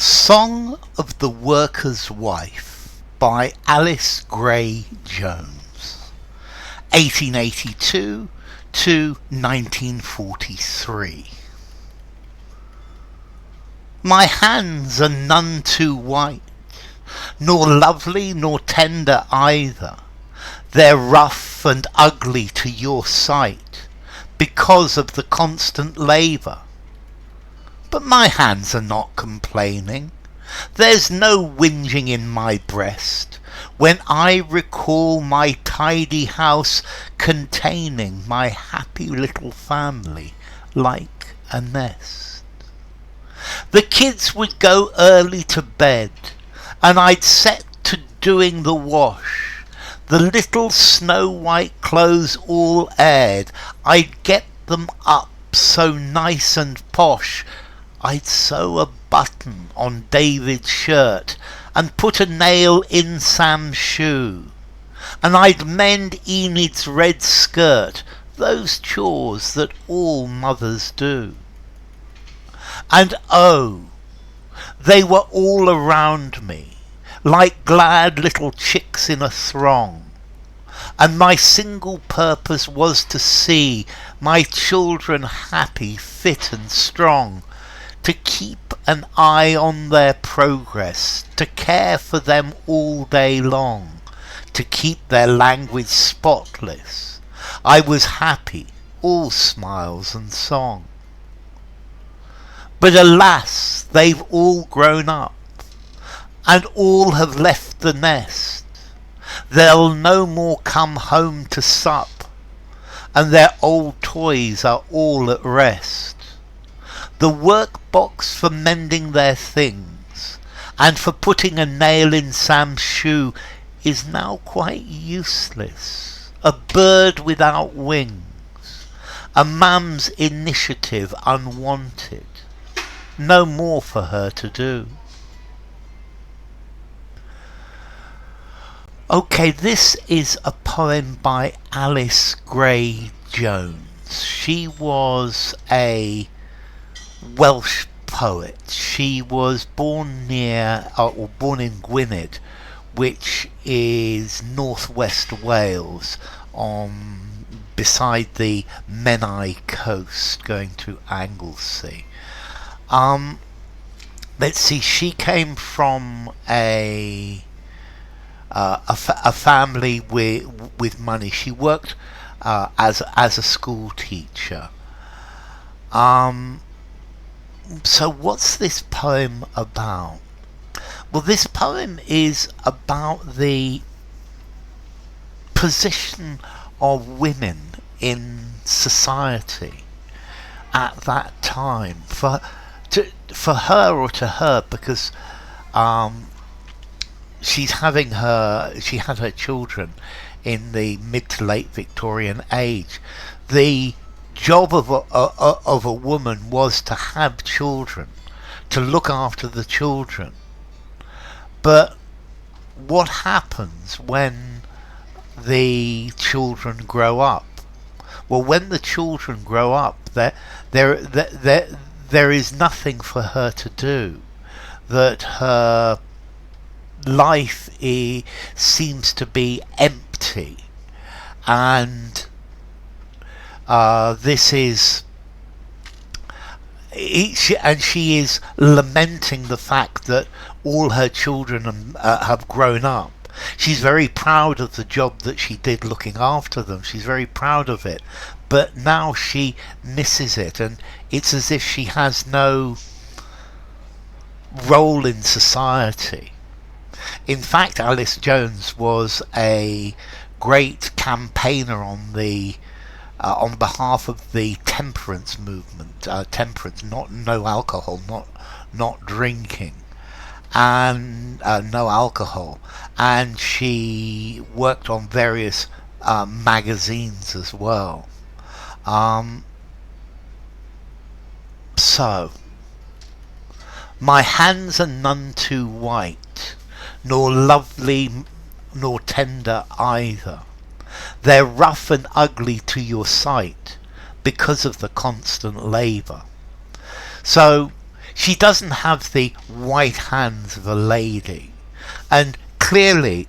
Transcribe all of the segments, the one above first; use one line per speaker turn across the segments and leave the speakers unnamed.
Song of the Worker's Wife by Alice Gray Jones, 1882 to 1943. My hands are none too white, nor lovely nor tender either. They're rough and ugly to your sight, because of the constant labour. But my hands are not complaining. There's no whinging in my breast when I recall my tidy house containing my happy little family like a nest. The kids would go early to bed, and I'd set to doing the wash. The little snow-white clothes all aired, I'd get them up so nice and posh. I'd sew a button on David's shirt and put a nail in Sam's shoe. And I'd mend Enid's red skirt, those chores that all mothers do. And oh, they were all around me, like glad little chicks in a throng. And my single purpose was to see my children happy, fit and strong, to keep an eye on their progress, to care for them all day long, to keep their language spotless. I was happy, all smiles and song. But alas, they've all grown up, and all have left the nest. They'll no more come home to sup, and their old toys are all at rest. The workbox for mending their things, and for putting a nail in Sam's shoe, is now quite useless. A bird without wings, a mum's initiative unwanted. No more for her to do. Okay, this is a poem by Alice Gray Jones. She was a Welsh poet. She was born born in Gwynedd, which is northwest Wales, beside the Menai coast, going to Anglesey. Let's see. She came from a family with money. She worked as a school teacher. So what's this poem about? Well, this poem is about the position of women in society at that time. For her or to her, because she had her children in the mid to late Victorian age. The job of a woman was to have children, to look after the children. But what happens when the children grow up? Well, when the children grow up, there is nothing for her to do. That her life seems to be empty, and she is lamenting the fact that all her children have grown up. She's very proud of the job that she did looking after them. She's very proud of it, but now she misses it, and it's as if she has no role in society. In fact, Alice Jones was a great campaigner on behalf of the temperance movement. Temperance, no alcohol, not drinking, and no alcohol. And she worked on various magazines as well. So, my hands are none too white, nor lovely nor tender either. They're rough and ugly to your sight, because of the constant labour. So she doesn't have the white hands of a lady. And clearly,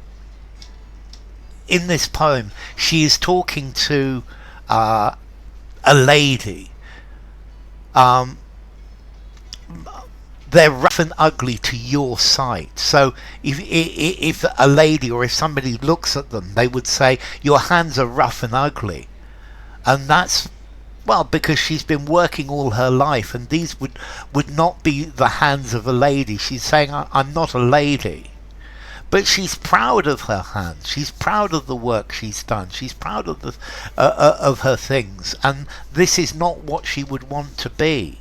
in this poem, she is talking to a lady. They're rough and ugly to your sight. So if a lady or if somebody looks at them, they would say, your hands are rough and ugly. And that's, well, because she's been working all her life, and these would not be the hands of a lady. She's saying, I'm not a lady. But she's proud of her hands. She's proud of the work she's done. She's proud of of her things. And this is not what she would want to be.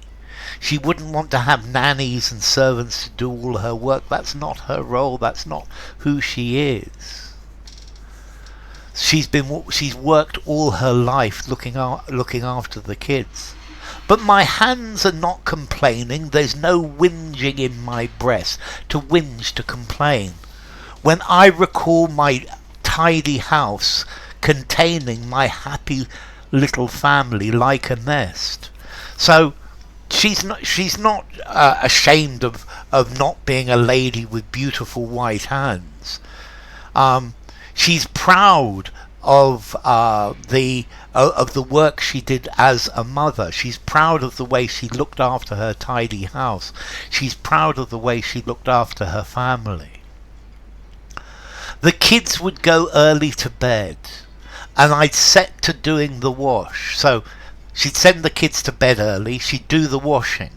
She wouldn't want to have nannies and servants to do all her work. That's not her role. That's not who she is. She's worked all her life looking after the kids. But my hands are not complaining. There's no whinging in my breast to whinge, to complain. When I recall my tidy house containing my happy little family like a nest. So she's not ashamed of not being a lady with beautiful white hands. She's proud of the work she did as a mother. She's proud of the way she looked after her tidy house. She's proud of the way she looked after her family. The kids would go early to bed, and I'd set to doing the wash. So she'd send the kids to bed early, she'd do the washing.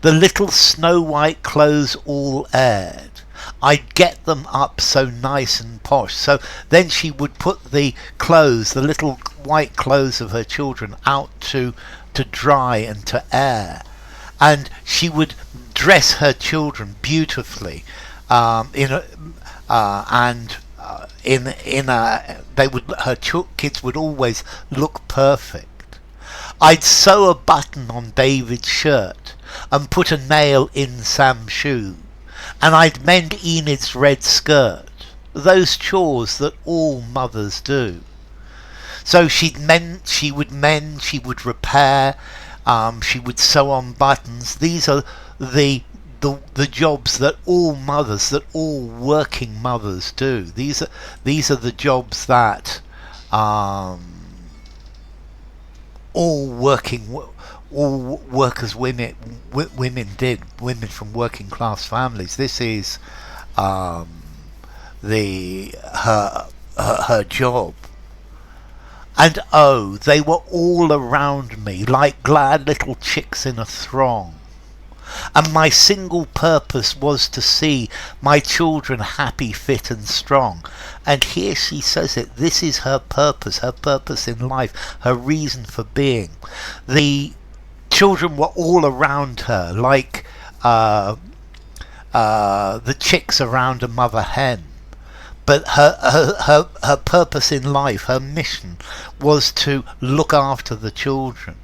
The little snow white clothes all aired. I'd get them up so nice and posh. So then she would put the clothes, the little white clothes of her children, out to dry and to air. And she would dress her children beautifully kids would always look perfect. I'd sew a button on David's shirt and put a nail in Sam's shoe, and I'd mend Enid's red skirt. Those chores that all mothers do. So she would mend, she would repair, she would sew on buttons. These are the jobs that all mothers, that all working mothers do. These are the jobs that all workers women did. Women from working class families. This is her job. And oh, they were all around me like glad little chicks in a throng. And my single purpose was to see my children happy, fit and strong. And here she says it, this is her purpose in life, her reason for being. The children were all around her like the chicks around a mother hen. But her purpose in life, her mission, was to look after the children.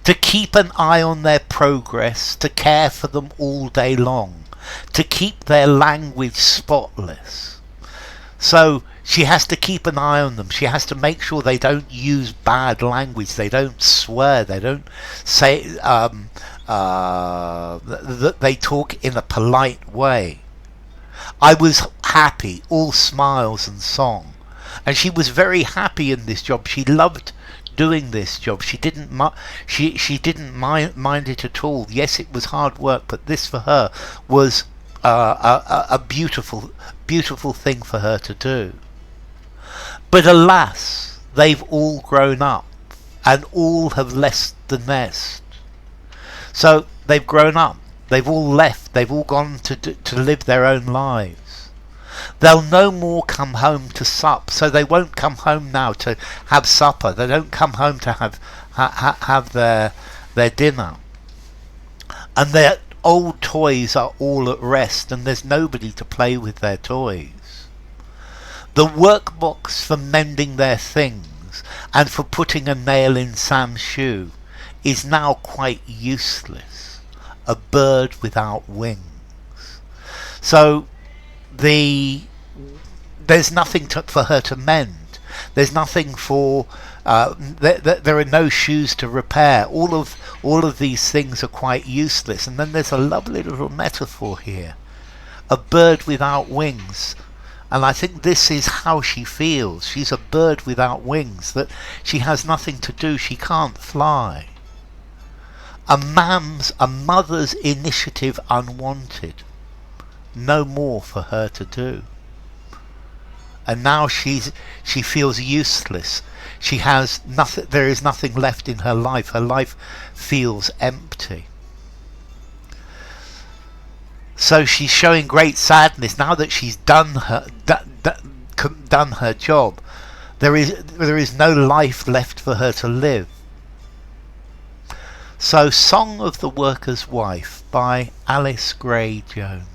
To keep an eye on their progress, to care for them all day long, to keep their language spotless. So she has to keep an eye on them. She has to make sure they don't use bad language, they don't swear, they don't say that they talk in a polite way. I was happy, all smiles and song. And she was very happy in this job. She loved doing this job. She didn't mind it at all. Yes, it was hard work, but this for her was a beautiful thing for her to do. But alas, they've all grown up and all have left the nest. So they've grown up, they've all left, they've all gone to live their own lives. They'll no more come home to sup, so they won't come home now to have supper. They don't come home to have their dinner. And their old toys are all at rest, and there's nobody to play with their toys. The workbox for mending their things and for putting a nail in Sam's shoe is now quite useless. A bird without wings. So there's nothing for her to mend. There's nothing for. There are no shoes to repair. All of these things are quite useless. And then there's a lovely little metaphor here: a bird without wings. And I think this is how she feels. She's a bird without wings, that she has nothing to do, she can't fly. A mother's initiative unwanted. No more for her to do. And now she feels useless. She has nothing, there is nothing left in her life. Her life feels empty. So she's showing great sadness now that she's done her job. There is no life left for her to live. So, Song of the Worker's Wife by Alice Gray Jones.